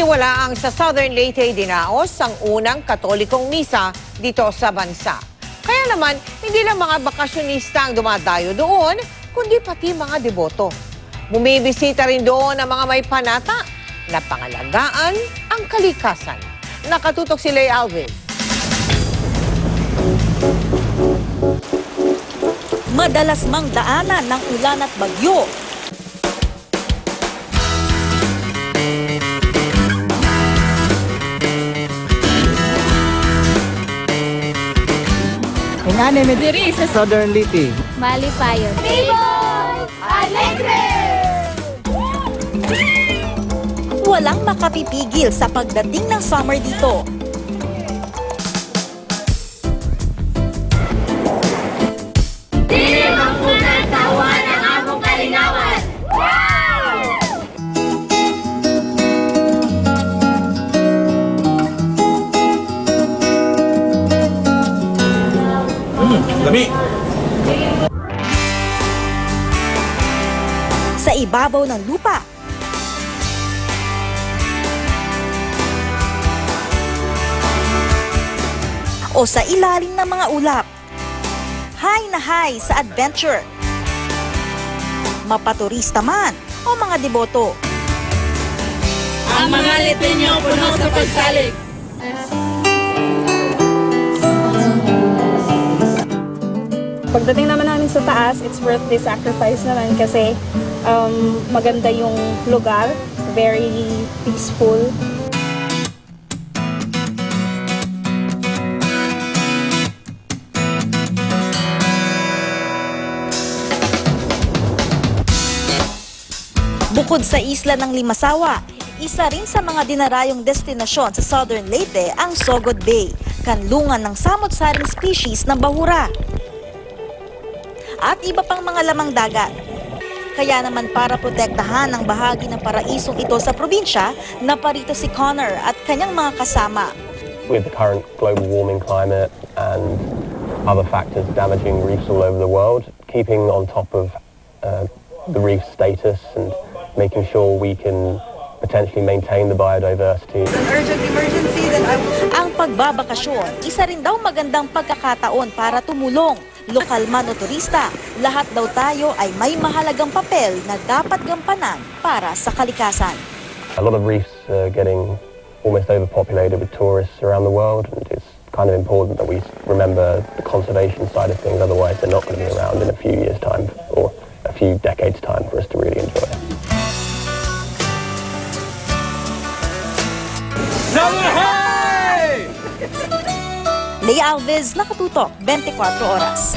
Nagsisimula ang sa Southern Leyte dinaos ang unang katolikong misa dito sa bansa. Kaya naman, hindi lang mga bakasyonista ang dumadayo doon, kundi pati mga deboto. Bumibisita rin doon ang mga may panata na pangalagaan ang kalikasan. Nakatutok si Lay Alves. Madalas mang daanan ng ulan at bagyo. Hinane diri sa Southern Leyte. Malipayon. Walang makapipigil sa pagdating ng summer dito. Dami! Sa ibabaw ng lupa. O sa ilalim ng mga ulap. High na high sa adventure. Mapaturista man o mga deboto. Ang mga Leyteño puno sa pagsalig. Pagdating naman namin sa taas, it's worth the sacrifice naman kasi maganda yung lugar, very peaceful. Bukod sa isla ng Limasawa, isa rin sa mga dinarayong destinasyon sa Southern Leyte ang Sogod Bay, kanlungan ng samot-saring species ng bahura. At iba pang mga lamang dagat. Kaya naman para protektahan ang bahagi ng paraisong ito sa probinsya, naparito si Connor at kanyang mga kasama. With the current global warming climate and other factors damaging reefs all over the world, keeping on top of the reef status and making sure we can potentially maintain the biodiversity. Ang pagbabakasyon, isa rin daw magandang pagkakataon para tumulong. Lokal man o turista, lahat daw tayo ay may mahalagang papel na dapat gampanan para sa kalikasan. A lot of reefs are getting almost overpopulated with tourists around the world, and it's kind of important that we remember the conservation side of things, otherwise they're not going to be around in a few years' time or a few decades' time for us to really enjoy it. Lay Alves, Nakatutok, 24 Oras.